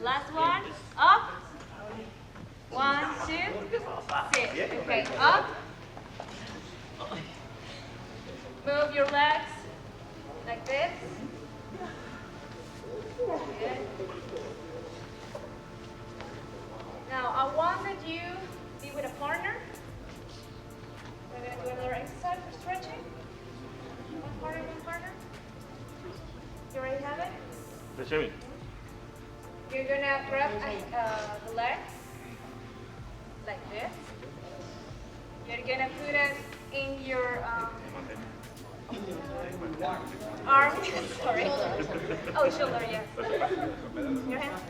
Last one. Up. 1, 2, sit. Okay, up. Move your legs like this. Good. Now, I want that you be with a partner. We're going to do another exercise for stretching. One partner, one partner. You already have it? Jimmy. You're going to grab the leg like this. You're going to put it in your arm. Sorry. Oh, shoulder, yes. Your hand.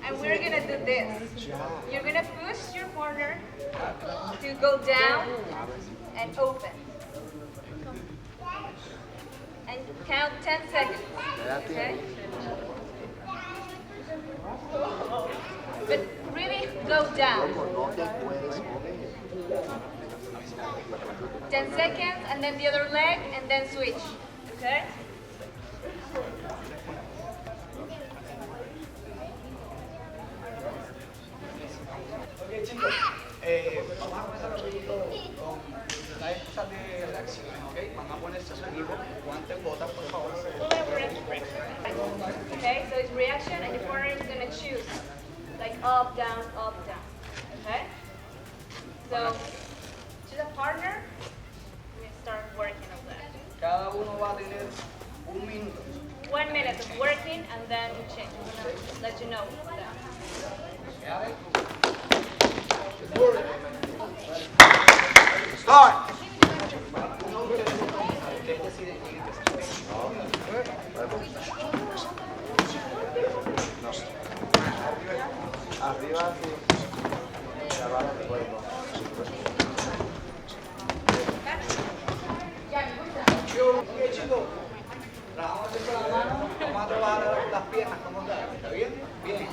And we're going to do this. You're going to push your partner to go down and open. And count 10 seconds. Okay? But really go down. 10 seconds, and then the other leg, and then switch. Okay? Ok, chicos, vamos a comenzar rapidito con las excusas de reacciones, ¿ok? Van a ponerse a su equipo, guantes, botas, por favor. Okay, so it's reaction, and your partner is going to choose. Like up, down, okay? So, choose a partner, we start working on that. Cada uno va a tener un minuto. 1 minute of working, and then we change. We're going to let you know that. Got it? Start! Ustedes deciden quién empieza. Arriba, sí. Abajo, el cuerpo. Ok, chicos, trabajamos siempre la mano, vamos a trabajar las piernas como tal, ¿está bien? Bien.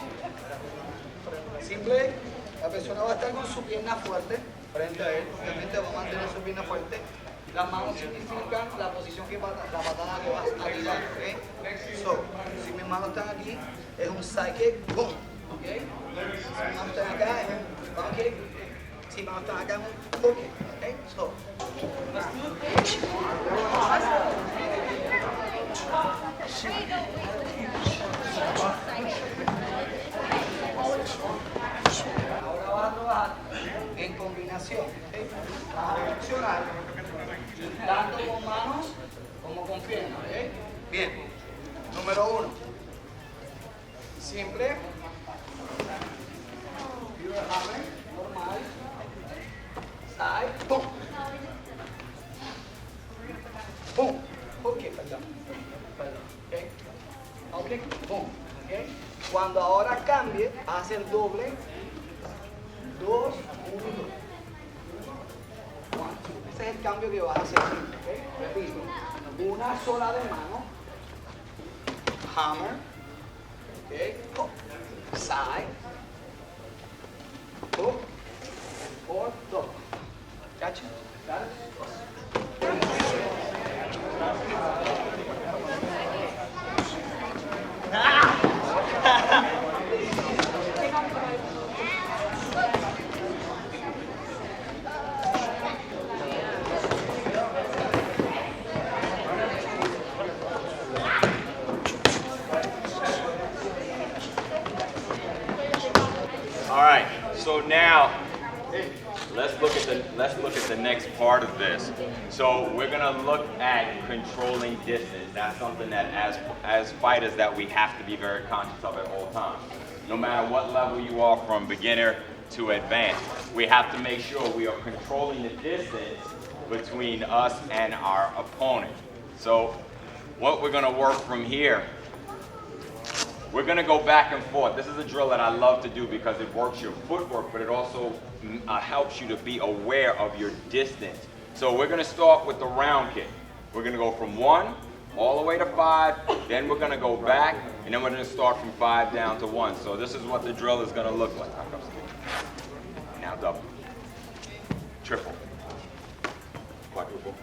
Simple, la persona va a estar con su pierna fuerte frente a él, obviamente va a mantener su pierna fuerte. Las manos significan la posición que la patada que vas a tirar, ¿ok? So, si mis manos están aquí, es un side kick, boom, ¿ok? Si mis manos están acá, es un back kick. Si mis manos están acá, es un hook kick, ¿ok? So, ahora vas a trabajar en combinación, ¿ok? Vas a reaccionar tanto con manos como con piernas, ¿ok? Bien. Número 1. Siempre. Pure hammer, normal. Side, boom. Boom. Ok, perdón. Ok. Ok, boom. Ok. Cuando ahora cambie, vas a hacer doble. 2, 1, 2. Ese es el cambio que vas a hacer. ¿Okay? Repito. Una sola de mano. Hammer. Okay. Hook. Side. Hook. Or double. Gotcha? Got it? All right. So now let's look at the next part of this. So we're gonna look at controlling distance. That's something that as fighters that we have to be very conscious of at all times. No matter what level you are, from beginner to advanced, we have to make sure we are controlling the distance between us and our opponent. So what we're gonna work from here, we're gonna go back and forth. This is a drill that I love to do because it works your footwork, but it also helps you to be aware of your distance. So we're gonna start with the round kick. We're gonna go from 1 all the way to 5, then we're gonna go back, and then we're gonna start from 5 down to 1. So this is what the drill is gonna look like. Now double, triple, quadruple,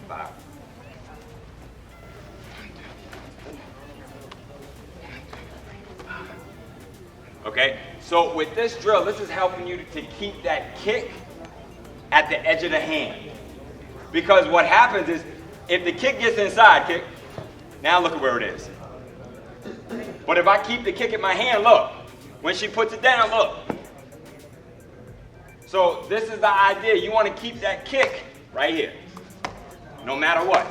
5. Okay? So with this drill, this is helping you to keep that kick at the edge of the hand. Because what happens is, if the kick gets inside, kick, now look at where it is. But if I keep the kick in my hand, look. When she puts it down, look. So this is the idea. You want to keep that kick right here, no matter what.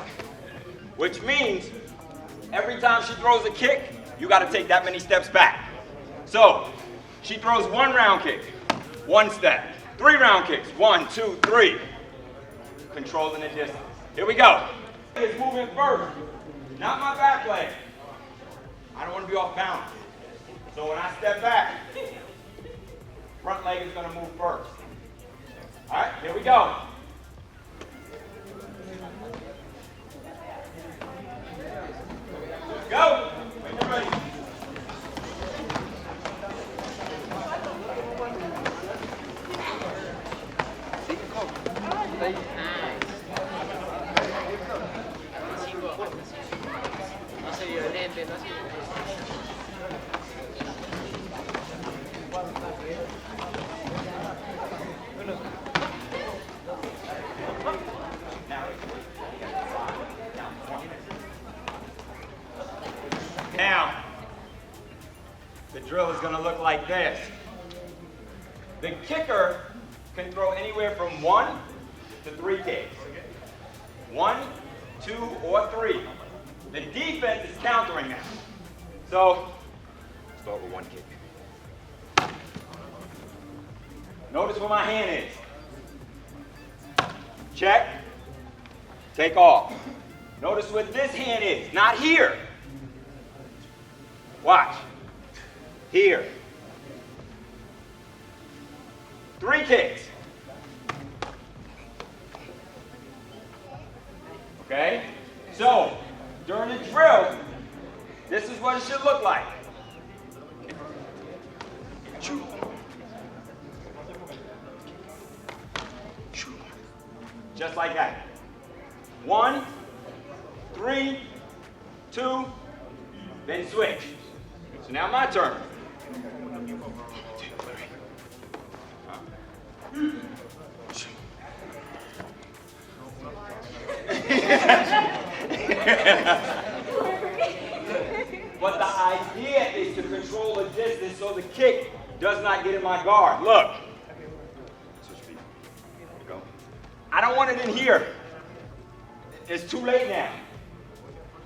Which means every time she throws a kick, you got to take that many steps back. So she throws 1 round kick, 1 step. 3 round kicks, 1, 2, 3. Controlling the distance. Here we go. It's moving first, not my back leg. I don't want to be off balance. So when I step back, front leg is going to move first. All right, here we go. Go. When you're ready. Now, the drill is going to look like this. The kicker can throw anywhere from 1 to 3 kicks. 1, 2, or 3. The defense is countering that. So, start with 1 kick. Notice where my hand is. Check. Take off. Notice where this hand is, not here. Watch. Here. 3 kicks. Okay? So, during the drill, this is what it should look like. Just like that. 1, 3, 2, then switch. So now my turn. But the idea is to control the distance so the kick does not get in my guard. Look. I don't want it in here. It's too late now.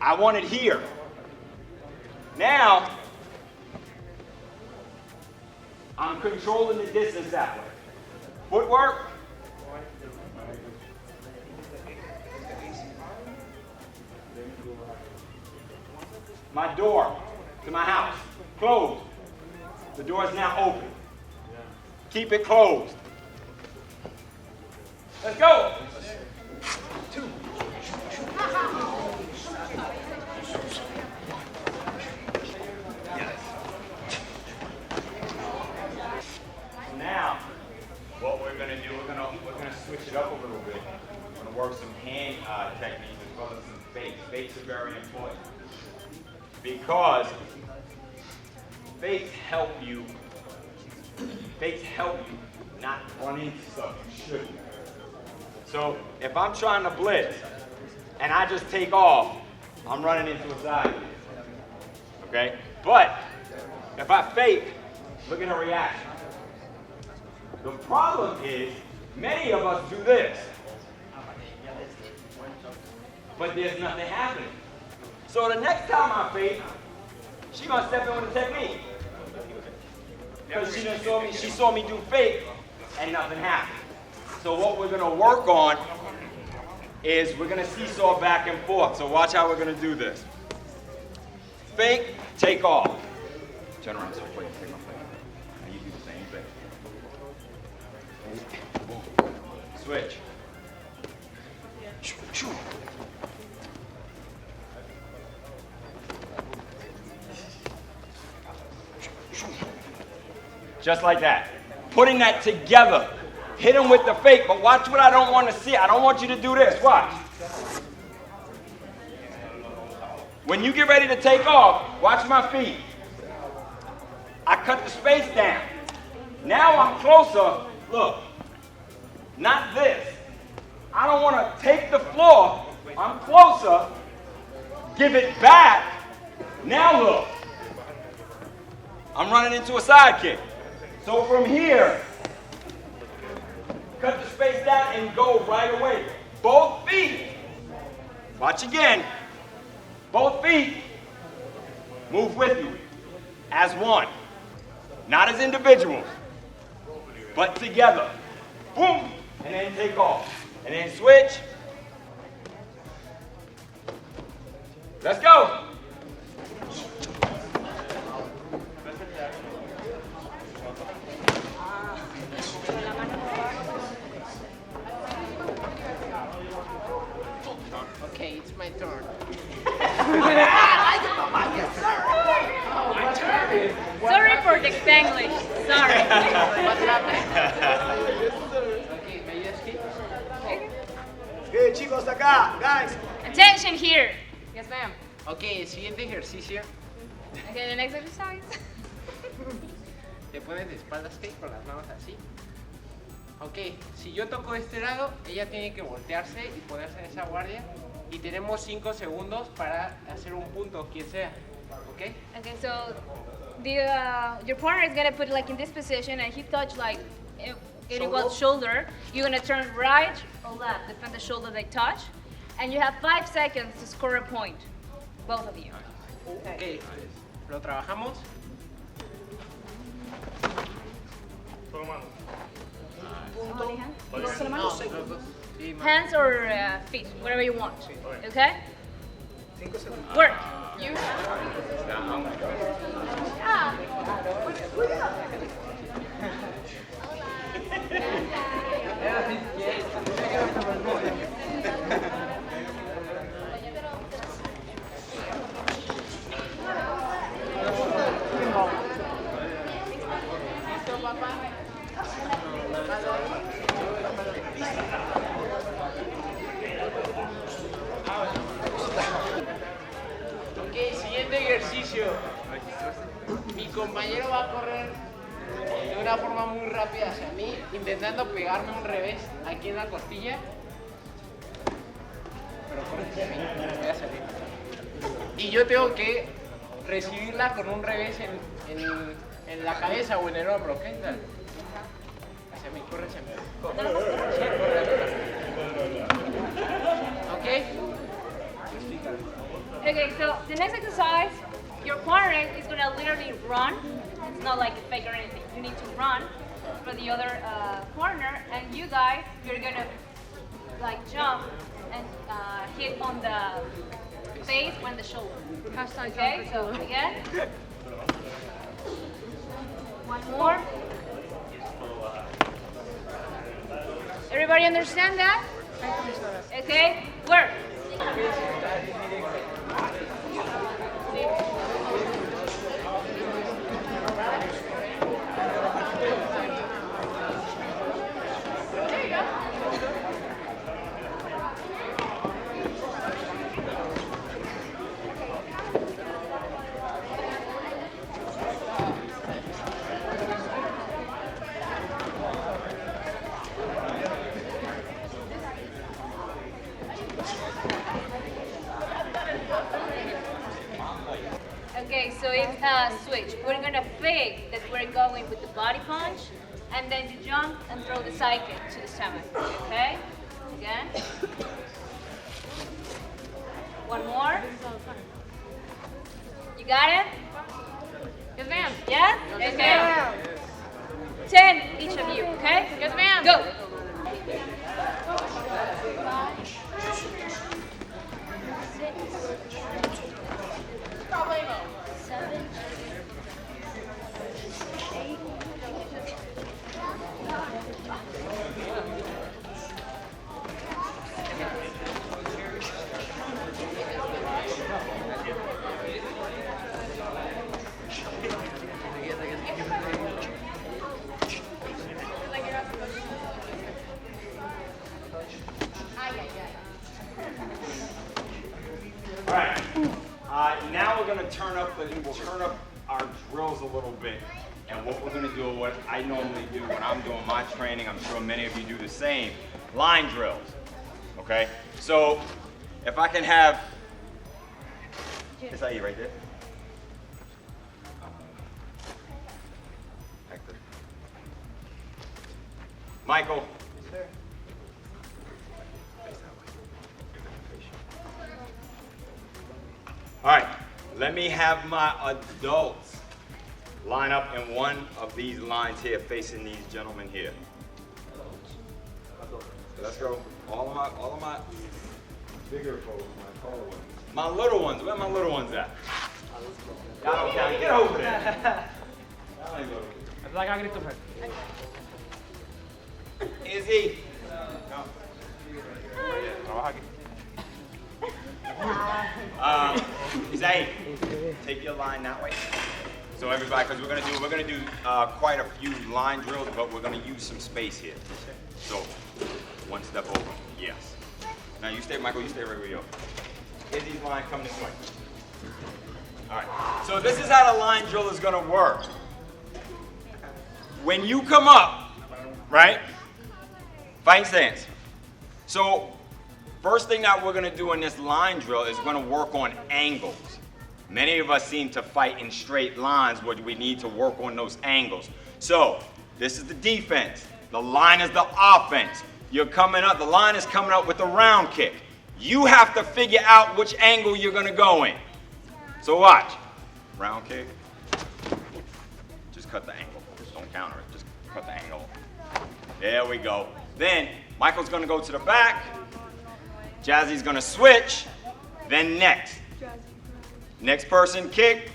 I want it here. Now, I'm controlling the distance that way. Footwork. My door to my house, closed. The door is now open. Keep it closed. Let's go. 2. Yes. Now, what we're going to do, we're going to switch it up a little bit. We're going to work some hand techniques as well as some fakes. Fakes are very important because fakes help you not run into stuff you shouldn't. So if I'm trying to blitz and I just take off, I'm running into a side. Okay? But if I fake, look at the reaction. The problem is many of us do this, but there's nothing happening. So the next time I fake, she's gonna step in with a technique. Because she saw me do fake and nothing happened. So what we're going to work on is we're going to seesaw back and forth. So watch how we're going to do this. Fake, take off. Turn around so quick, take my fake. Now you do the same thing. Switch. Just like that. Putting that together. Hit him with the fake, but watch what I don't want to see. I don't want you to do this. Watch. When you get ready to take off, watch my feet. I cut the space down. Now I'm closer. Look, not this. I don't want to take the floor. I'm closer. Give it back. Now look. I'm running into a side kick. So from here, cut the space down and go right away. Both feet. Watch again. Both feet. Move with me as one. Not as individuals, but together. Boom, and then take off. And then switch. Let's go. Okay, it's my turn. Sorry for the Spanglish. Sorry. What's happening? Okay, ¿me ayudas aquí? Okay, chicos, acá, guys. Attention here. Yes, ma'am. Ok, siguiente ejercicio. Okay, the next exercise. Te pones de espaldas, ¿ok? Con las manos así. Ok, si yo toco de este lado, ella tiene que voltearse y ponerse en esa guardia. Y tenemos 5 segundos para hacer un punto, quien sea. ¿Ok? Okay, so your partner is gonna put like in this position, and he touch like anyone's shoulder. You're gonna turn right or left, depend the shoulder they touch, and you have 5 seconds to score a point, both of you. Ok, lo trabajamos. Only hand? No, los dos. Sí, ma- Hands or feet, whatever you want. Okay? 5 segundos. Work. You. Ah. Ok, siguiente ejercicio. Mi compañero va a correr de una forma muy rápida hacia mí, intentando pegarme un revés aquí en la costilla. Pero corre hacia mí, voy a salir. Y yo tengo que recibirla con un revés en la cabeza o en el hombro, ¿ok? Dale. Hacia mí, corre hacia mí. Sí, corre hacia mí. ¿Ok? Okay, so the next exercise, your partner is gonna literally run. It's not like a fake or anything. You need to run for the other corner, and you guys, you're gonna like jump and hit on the face when the shoulder. Okay, so again. One more. Everybody understand that? Okay, work. Okay, so it's a switch. We're gonna fake that we're going with the body punch, and then you jump and throw the side kick to the stomach. Okay? Again. One more. You got it? Yes, ma'am. Yeah? Yes, ma'am. 10 each of you, okay? Yes, ma'am. Go. Ay, ay, turn up our drills a little bit. And what we're gonna do, what I normally do when I'm doing my training, I'm sure many of you do the same, line drills, okay? So, if I can have, is that you right there? Hector. Michael. Sir. All right, let me have my adults line up in one of these lines here, facing these gentlemen here. Let's go. All of my bigger folks, my taller ones. My little ones, where my little ones at? Y'all don't count. Get over there. Y'all ain't little. Izzy. Zay, take your line that way. So everybody, because we're gonna do quite a few line drills, but we're gonna use some space here. So one step over. Yes. Now you stay, Michael. You stay right where you are. Izzy's line, come this way. All right. So this is how the line drill is gonna work. When you come up, right? Fighting stance. So first thing that we're gonna do in this line drill is we're gonna work on angles. Many of us seem to fight in straight lines, but we need to work on those angles. So this is the defense. The line is the offense. You're coming up, the line is coming up with a round kick. You have to figure out which angle you're gonna go in. So watch. Round kick. Just cut the angle. Just don't counter it. Just cut the angle. There we go. Then Michael's gonna go to the back. Jazzy's gonna switch. Then next. Next person kick.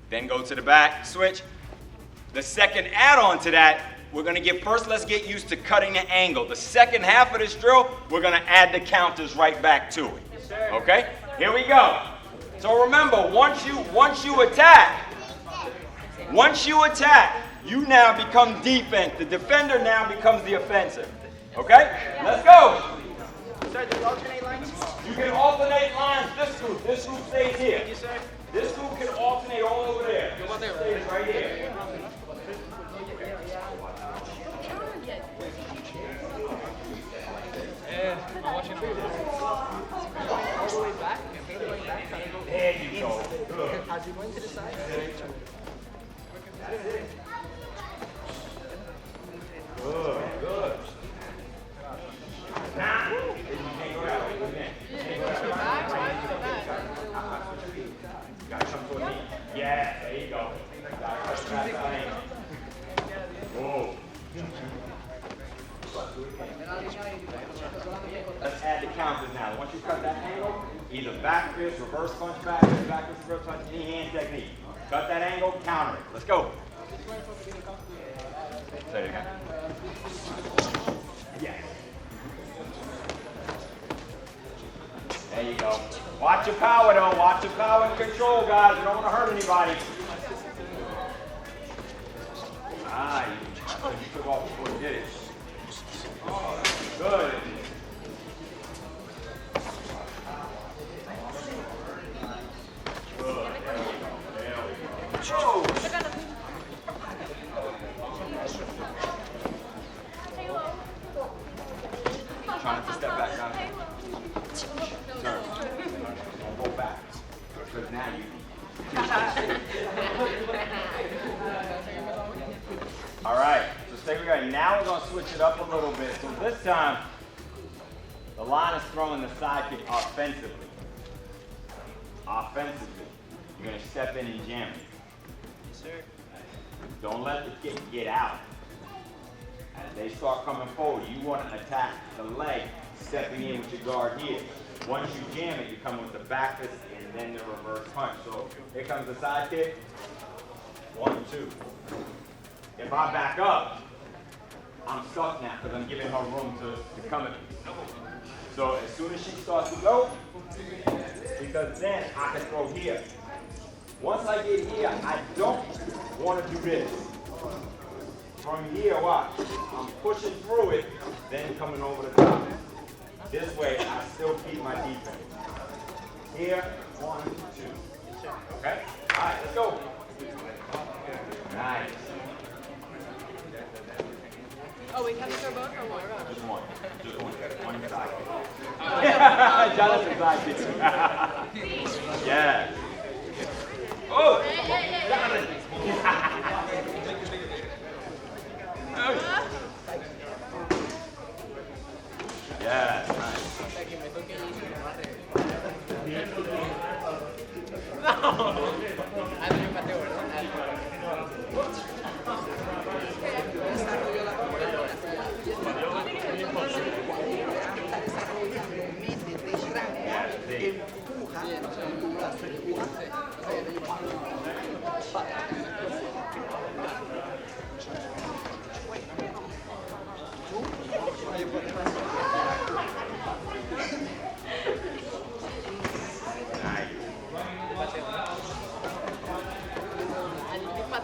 Then go to the back, switch. The second add-on to that, we're gonna let's get used to cutting the angle. The second half of this drill, we're gonna add the counters right back to it. Okay? Here we go. So remember, once you attack, you now become defense. The defender now becomes the offensive. Okay? Let's go. Sir, do you alternate lines? You can alternate lines. This group stays here. Yes, sir. This group can alternate all over there. This stays right here. There you go. Good. As you go into the side. Good. Now, you can't go that way. You can't go that way. Gotta come to a knee. Yeah, there you go. Gotta cut the back line. Whoa. Let's add the counters now. Once you cut that angle, either back fist, reverse punch back fist, reverse punch, any hand technique. Cut that angle, counter it. Let's go. Say it again. Yes. There you go. Watch your power though. Watch your power and control, guys. You don't want to hurt anybody. You took off before you did it. Good. Trying to step back down. Turn. Don't go back. Because now you. All right. So stay where you are. Now we're going to switch it up a little bit. So this time, the line is throwing the side kick offensively. You're going to step in and jam it. Yes, sir. Don't let the kick get out. As they start coming forward, you want to attack the leg, stepping in with your guard here. Once you jam it, you come with the back fist and then the reverse punch. So here comes the side kick. 1, 2. If I back up, I'm stuck now because I'm giving her room to come in. So as soon as she starts to go, because then I can throw here. Once I get here, I don't want to do this. From here, watch. I'm pushing through it, then coming over the top. This way, I still keep my defense. Here, 1, 2. Okay? All right, let's go. Nice. Oh, we have to go both or what? Just one. Just one. One side. Jonathan's side. Yeah. Oh! Jonathan! Yeah, nice.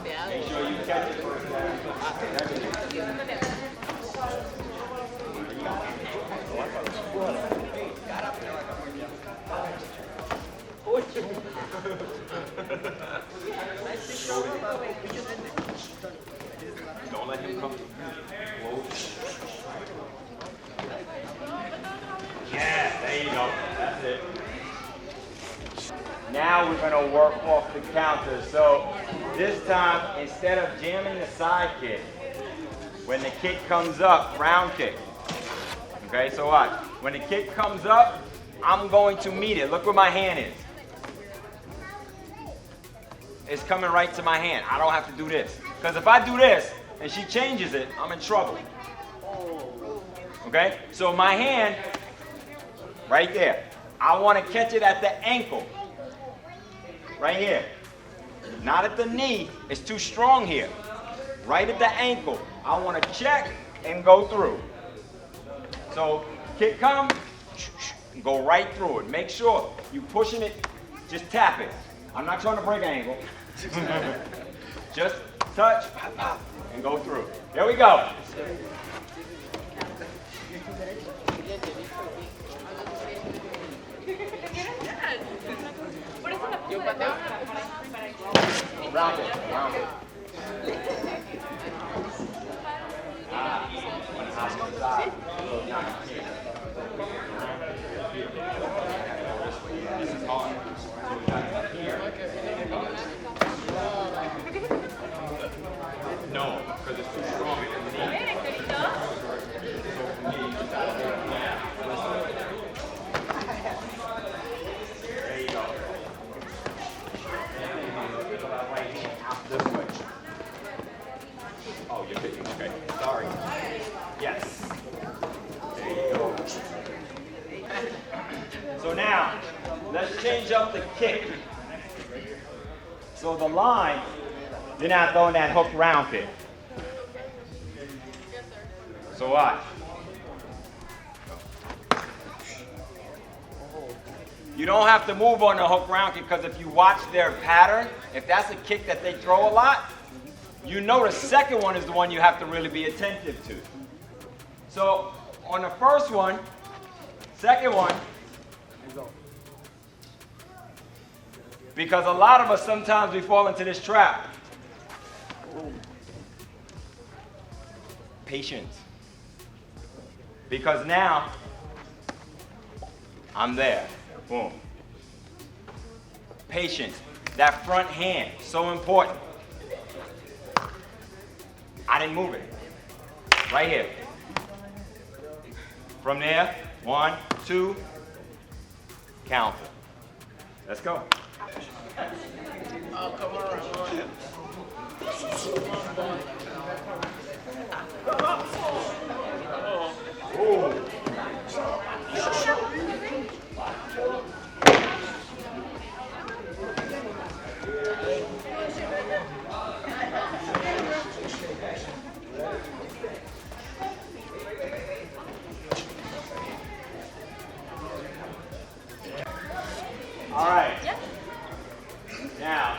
Make sure you catch it first. Don't let him come close. Yeah, there you go. That's it. Now we're going to work off the counter. So this time, instead of jamming the side kick, when the kick comes up, round kick. Okay, so watch. When the kick comes up, I'm going to meet it. Look where my hand is. It's coming right to my hand. I don't have to do this. Because if I do this and she changes it, I'm in trouble. Okay, so my hand, right there. I want to catch it at the ankle. Right here. Not at the knee. It's too strong here. Right at the ankle. I want to check and go through. So kick come, go right through it. Make sure you pushing it, just tap it. I'm not trying to break an ankle. Just touch, and go through. There we go. Round it, round it. This is hard. So we got it here. No, because it's too strong in the knee. There you go. Right hand out this way. Oh, you're kicking. Okay. Sorry. Yes. There you go. So now, let's change up the kick. So the line, you're not throwing that hook round kick. So watch. You don't have to move on the hook round kick because if you watch their pattern, if that's a kick that they throw a lot, you know the second one is the one you have to really be attentive to. So on the first one, second one, because a lot of us sometimes we fall into this trap. Patience. Because now I'm there. Boom. Patience. That front hand, so important. I didn't move it. Right here. From there, 1, 2, counter. Let's go. Oh, come on. Ooh. All right. Yeah. Now,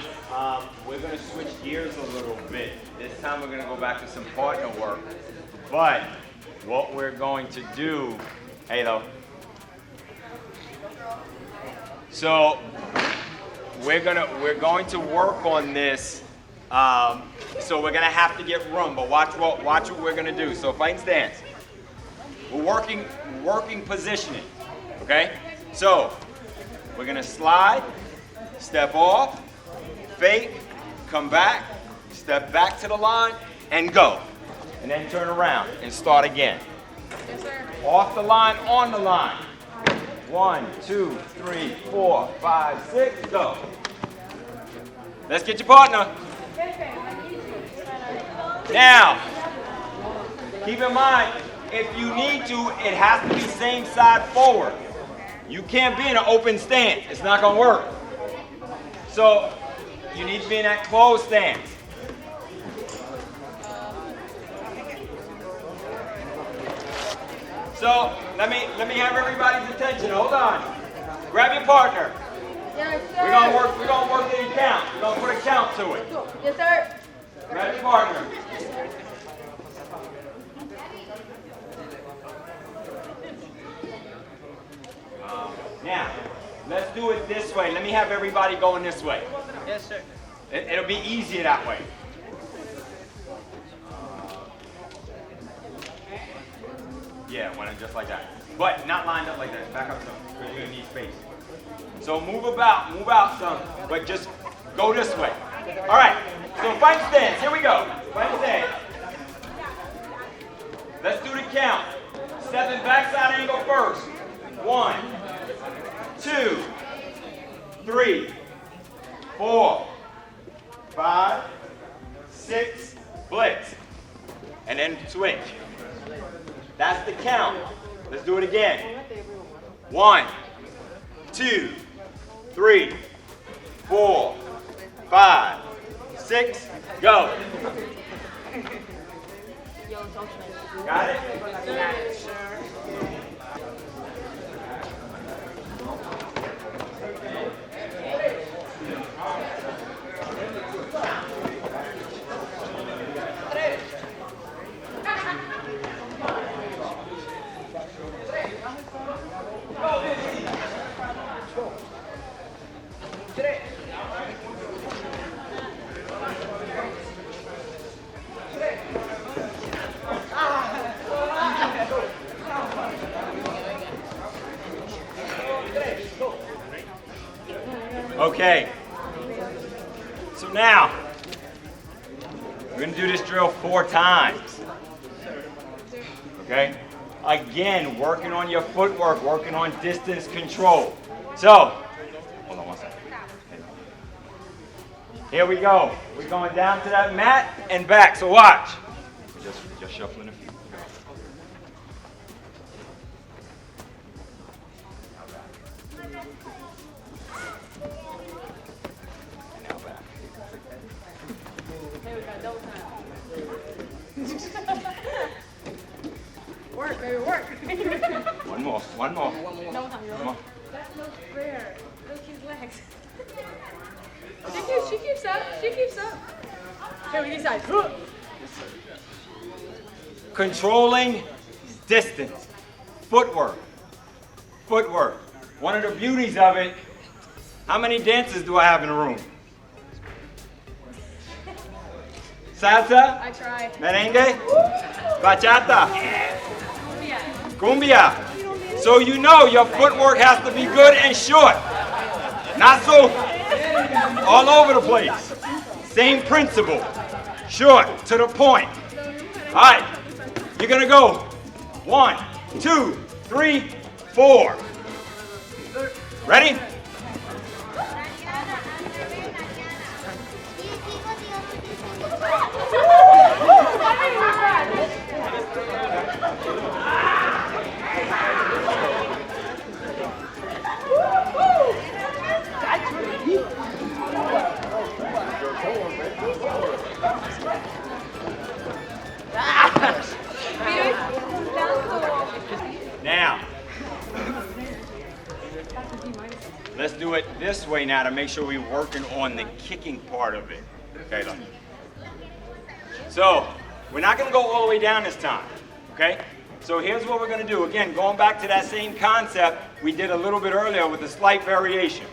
we're going to switch gears a little bit. This time we're going to go back to some partner work. But what we're going to do, Halo. So we're going to work on this. So we're gonna have to get room, but watch what we're gonna do. So fight stance. We're working positioning. Okay? So we're gonna slide, step off, fake, come back, step back to the line, and go. And then turn around and start again. Yes, sir. Off the line, on the line. 1, 2, 3, 4, 5, 6, go. Let's get your partner. Now, keep in mind, if you need to, it has to be same side forward. You can't be in an open stance. It's not going to work. So, you need to be in that closed stance. So, let me have everybody's attention. Hold on. Grab your partner. Yes, sir. We're gonna work the count. We're gonna put a count to it. Yes, sir. Grab your partner. Now, let's do it this way. Let me have everybody going this way. Yes, sir. It'll be easier that way. Yeah, why not just like that? But not lined up like that. Back up some, because you're gonna need space. So move out some, but just go this way. All right, so fight stance, here we go. Fight stance. Let's do the count. Stepping backside angle first. 1, 2, 3, 4, 5, 6, blitz. And then switch. That's the count. Let's do it again. 1, 2, 3, 4, 5, 6, go. Got it? Okay, so now, we're gonna do this drill 4 times, okay? Again, working on your footwork, working on distance control. So, hold on one second. Here we go. We're going down to that mat and back, so watch. Just shuffling a few. Work, baby, work. One more. No, that looks rare. Look his legs. She keeps up. She keeps up. Okay, we decide. Controlling distance. Footwork. Footwork. One of the beauties of it, how many dancers do I have in the room? Salsa? I try. Merengue? Bachata? Cumbia? So you know your footwork has to be good and short. Not so all over the place. Same principle. Short, to the point. All right, you're gonna go 1, 2, 3, 4. Ready? Now, let's do it this way now to make sure we're working on the kicking part of it. Okay, look. So, we're not going to go all the way down this time, okay? So here's what we're going to do. Again, going back to that same concept we did a little bit earlier with a slight variation.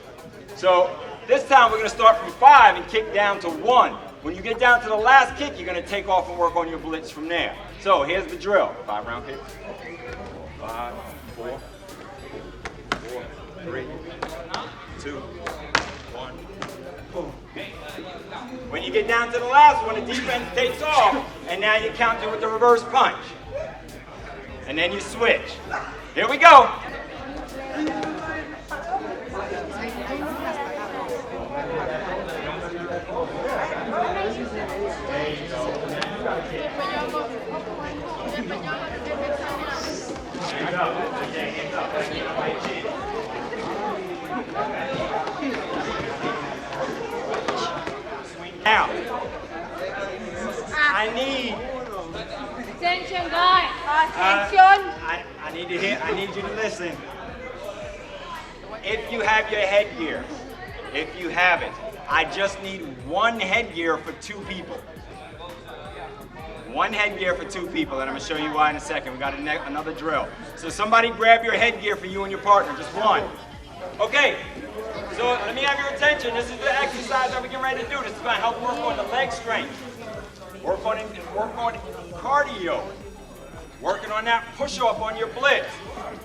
So, This time we're going to start from 5 and kick down to 1. When you get down to the last kick, you're going to take off and work on your blitz from there. So here's the drill. 5 round kicks. 5, 4, 3, 2, 1, boom. When you get down to the last one, the defense takes off, and now you counter with the reverse punch. And then you switch. Here we go. Now, I need. Attention, guys. Attention. I need you to listen. If you have your headgear, if you have it, I just need 1 headgear for 2 people. 1 headgear for 2 people, and I'm going to show you why in a second. We got another drill. So somebody grab your headgear for you and your partner, just 1. Okay, so let me have your attention. This is the exercise that we're getting ready to do. This is going to help work on the leg strength, work on cardio, working on that push-off on your blitz.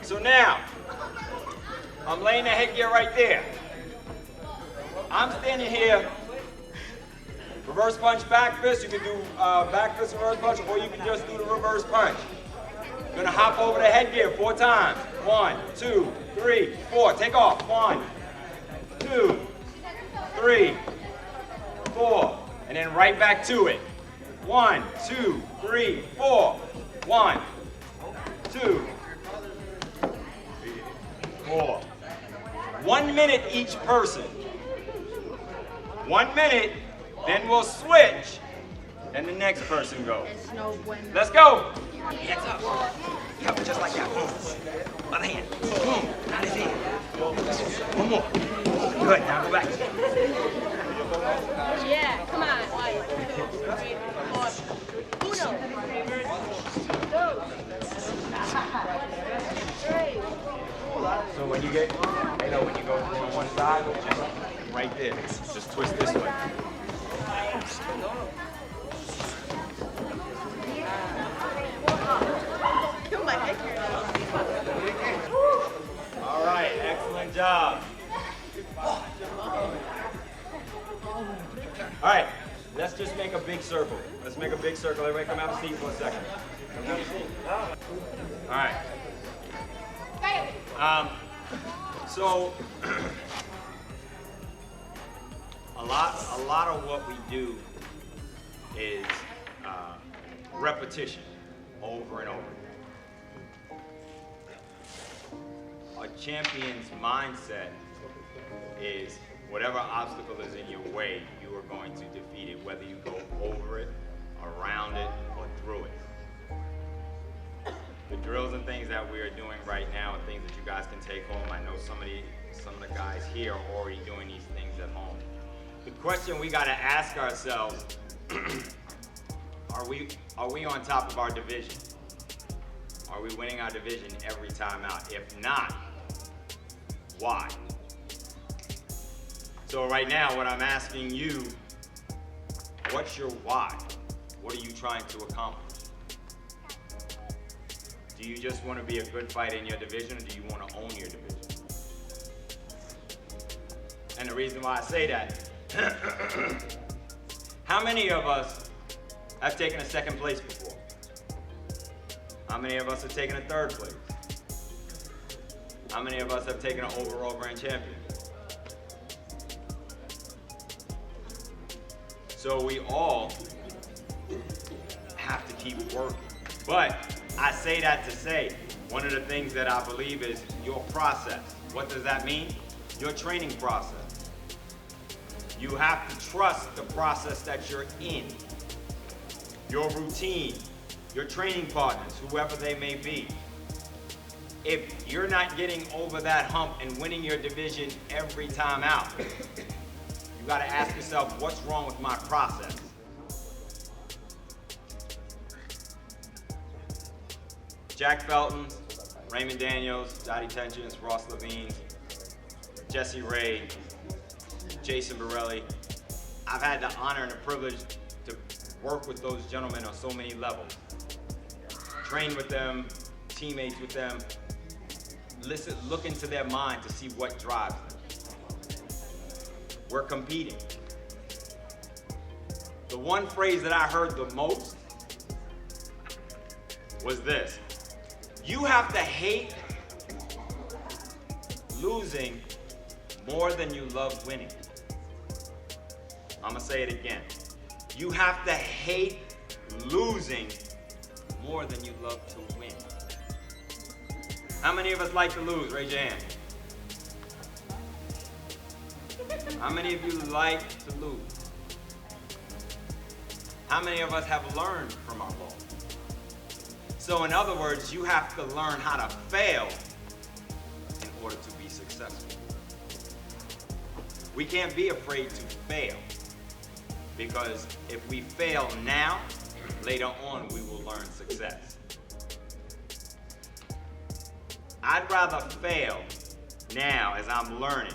So now, I'm laying the headgear right there. I'm standing here. Reverse punch, back fist. You can do back fist, reverse punch, or you can just do the reverse punch. You're gonna hop over the headgear 4 times. 1, 2, 3, 4. Take off. 1, 2, 3, 4. And then right back to it. 1, 2, 3, 4. 1, 2, 4. 1 minute each person. 1 minute, then we'll switch, and the next person goes. Let's go. Hands up. Yep, just like that. Boom. Other hand. Boom. Not his hand. 1 more. Good. Now go back. Yeah, come on. 1, 2, 3, 4. Uno. So when you get, when you go from one side, just right there. Just twist this way. All right, excellent job. All right, let's just make a big circle. Let's make a big circle. Everybody come have a seat for a second. Come have a seat. All right. So a lot of what we do is repetition over and over. A champion's mindset is whatever obstacle is in your way, you are going to defeat it, whether you go over it, around it, or through it. The drills and things that we are doing right now are things that you guys can take home. I know some of the guys here are already doing these things at home. The question we got to ask ourselves, are we on top of our division? Are we winning our division every time out? If not, why? So right now, what I'm asking you, what's your why? What are you trying to accomplish? Do you just want to be a good fighter in your division, or do you want to own your division? And the reason why I say that, how many of us have taken a second place before? How many of us have taken a third place? How many of us have taken an overall grand champion? So we all have to keep working. But I say that to say, one of the things that I believe is your process. What does that mean? Your training process. You have to trust the process that you're in. Your routine, your training partners, whoever they may be. If you're not getting over that hump and winning your division every time out, you gotta ask yourself, what's wrong with my process? Jack Felton, Raymond Daniels, Dottie Tensions, Ross Levine, Jesse Ray, Jason Borelli. I've had the honor and the privilege to work with those gentlemen on so many levels. Train with them, teammates with them, listen, look into their mind to see what drives them. We're competing. The one phrase that I heard the most was this: you have to hate losing more than you love winning. I'm gonna say it again. You have to hate losing more than you love to win. How many of us like to lose? Raise your hand. How many of you like to lose? How many of us have learned from our loss? So in other words, you have to learn how to fail in order to be successful. We can't be afraid to fail, because if we fail now, later on we will learn success. I'd rather fail now as I'm learning,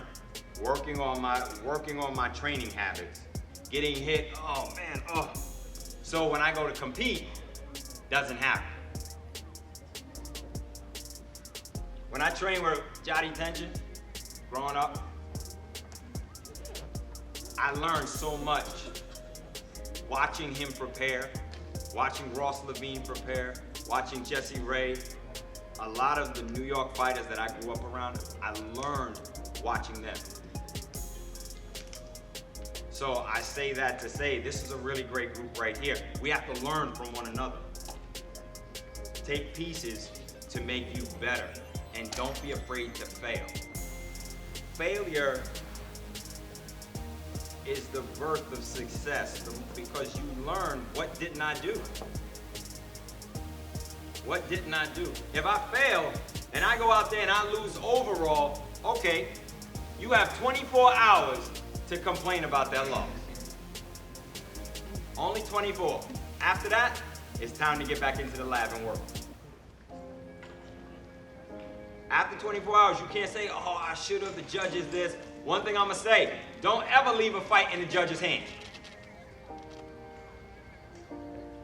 working on my training habits, getting hit, oh man, oh. So when I go to compete, doesn't happen. When I trained with Jody Tension, growing up, I learned so much watching him prepare, watching Ross Levine prepare, watching Jesse Ray. A lot of the New York fighters that I grew up around, I learned watching them. So I say that to say this is a really great group right here. We have to learn from one another. Take pieces to make you better, and don't be afraid to fail. Failure is the birth of success, because you learn, what didn't I do? What didn't I do? If I fail and I go out there and I lose overall, okay, you have 24 hours to complain about that loss. Only 24. After that, it's time to get back into the lab and work. After 24 hours, you can't say, oh, I should have, the judges this. One thing I'm gonna say, don't ever leave a fight in the judge's hand.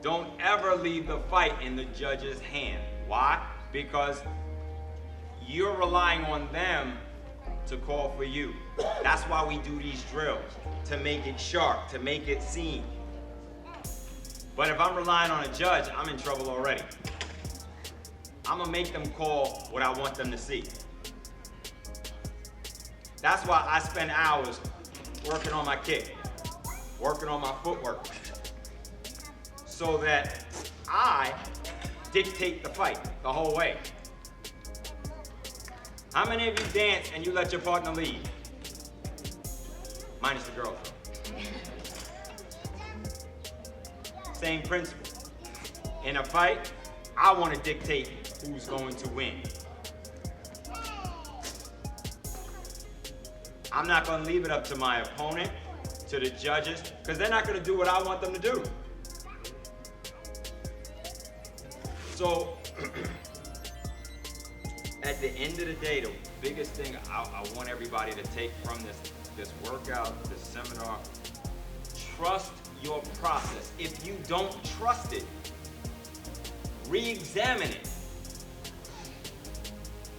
Don't ever leave the fight in the judge's hand. Why? Because you're relying on them to call for you. That's why we do these drills, to make it sharp, to make it seen. But if I'm relying on a judge, I'm in trouble already. I'm gonna make them call what I want them to see. That's why I spend hours working on my kick, working on my footwork, so that I dictate the fight the whole way. How many of you dance and you let your partner lead? Minus the girlfriend. Same principle. In a fight, I want to dictate who's going to win. I'm not going to leave it up to my opponent, to the judges, because they're not going to do what I want them to do. So, at the end of the day, the biggest thing I want everybody to take from this workout, this seminar, trust your process. If you don't trust it, re-examine it.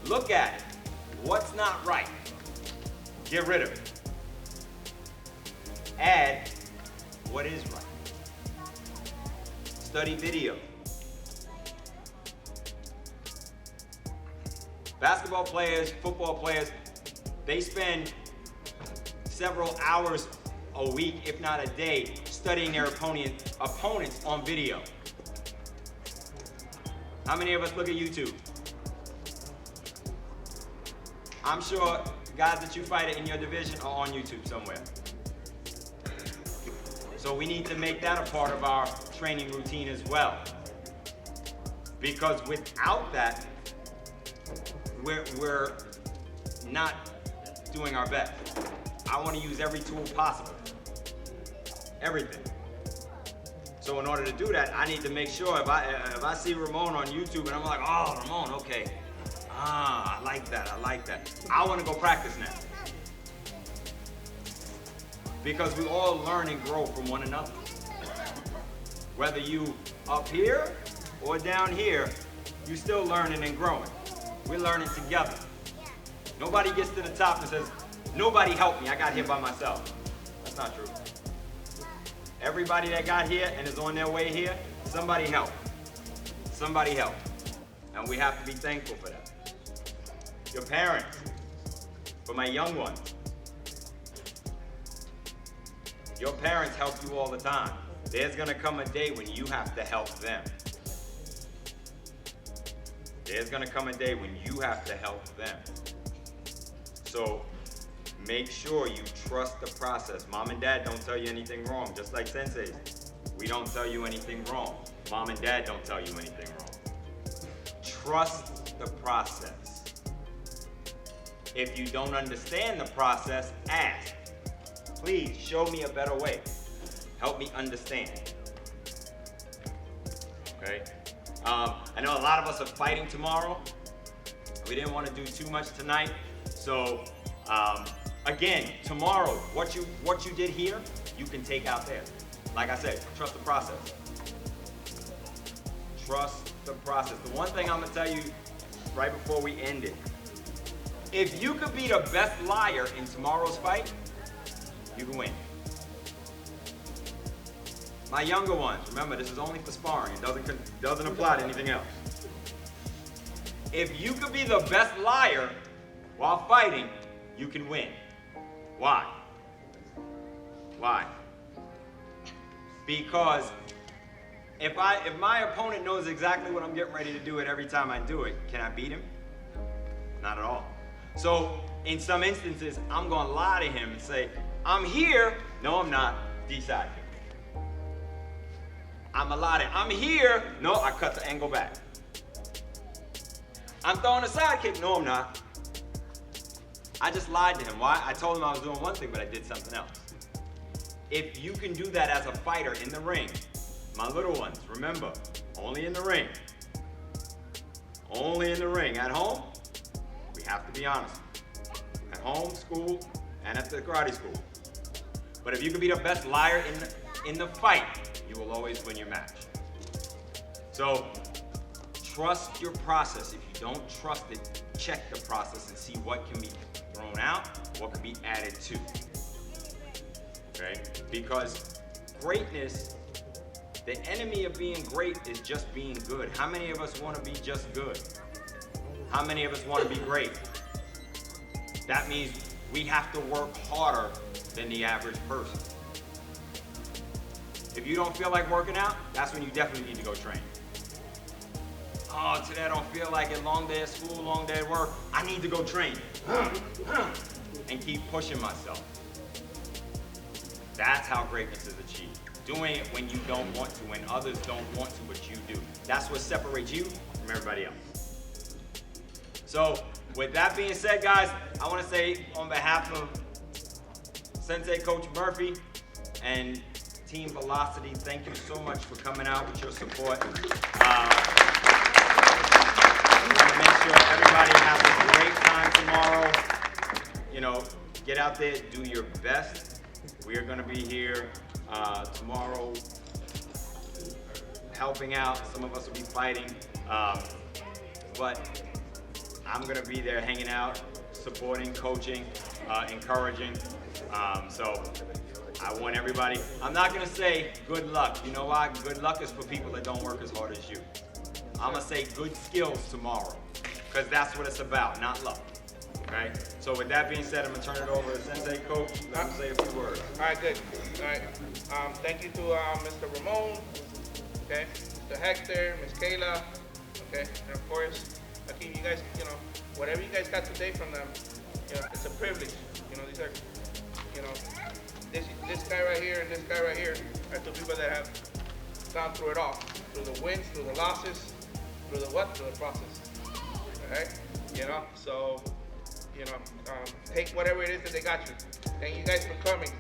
Look at it. What's not right? Get rid of it. Add what is right. Study video. Basketball players, football players, they spend several hours a week, if not a day, studying their opponents on video. How many of us look at YouTube? I'm sure guys that you fight in your division are on YouTube somewhere. So we need to make that a part of our training routine as well. Because without that, we're not doing our best. I want to use every tool possible. Everything. So in order to do that, I need to make sure if I see Ramon on YouTube and I'm like, oh, Ramon, okay. I like that, I like that. I want to go practice now. because we all learn and grow from one another. Whether you up here or down here, you still learning and growing. We're learning together. Nobody gets to the top and says, nobody helped me, I got here by myself. That's not true. Everybody that got here and is on their way here, somebody helped. Somebody helped. And we have to be thankful for that. Your parents, for my young ones. Your parents help you all the time. There's gonna come a day when you have to help them. There's gonna come a day when you have to help them. So make sure you trust the process. Mom and dad don't tell you anything wrong, just like senseis. We don't tell you anything wrong. Mom and dad don't tell you anything wrong. Trust the process. If you don't understand the process, ask. Please show me a better way. Help me understand. Okay? I know a lot of us are fighting tomorrow. We didn't want to do too much tonight. So, again, tomorrow, what you did here, you can take out there. Like I said, trust the process. Trust the process. The one thing I'm gonna tell you right before we end it, if you could be the best liar in tomorrow's fight, you can win. My younger ones, remember this is only for sparring. It doesn't apply to anything else. If you could be the best liar while fighting, you can win. Why? Why? Because if my opponent knows exactly what I'm getting ready to do it every time I do it, can I beat him? Not at all. So in some instances, I'm gonna lie to him and say, I'm here. No, I'm not. D-side kick. I'm a lie to him. I'm here. No, I cut the angle back. I'm throwing a side kick. No, I'm not. I just lied to him. Why? I told him I was doing one thing, but I did something else. If you can do that as a fighter in the ring, my little ones, remember, only in the ring. Only in the ring. At home, we have to be honest. At home, school, and at the karate school. But if you can be the best liar in the fight, you will always win your match. So, trust your process. If you don't trust it, check the process and see what can be thrown out, what can be added to. Okay? Because greatness, the enemy of being great is just being good. How many of us want to be just good? How many of us want to be great? That means we have to work harder than the average person. If you don't feel like working out, that's when you definitely need to go train. Oh, today I don't feel like it, long day at school, long day at work, I need to go train. And keep pushing myself. That's how greatness is achieved. Doing it when you don't want to, when others don't want to, but you do. That's what separates you from everybody else. So, with that being said, guys, I want to say on behalf of Sensei Coach Murphy and Team Velocity, thank you so much for coming out with your support. Make sure everybody has a great time tomorrow. You know, get out there, do your best. We are going to be here tomorrow helping out. Some of us will be fighting. But I'm going to be there hanging out, supporting, coaching, encouraging. So I want everybody, I'm not going to say good luck. You know why? Good luck is for people that don't work as hard as you. I'm going to say good skills tomorrow, because that's what it's about, not luck. Okay? So with that being said, I'm going to turn it over to Sensei Coach. Let him say a few words. All right, good. All right. Thank you to Mr. Ramon, okay, Mr. Hector, Ms. Kayla, okay, and of course, Akeem, you guys, you know, whatever you guys got today from them, you know, it's a privilege. You know, these are, you know, this guy right here and this guy right here are two people that have gone through it all, through the wins, through the losses, through the what, through the process. Okay, you know, so, you know, take whatever it is that they got you. Thank you guys for coming.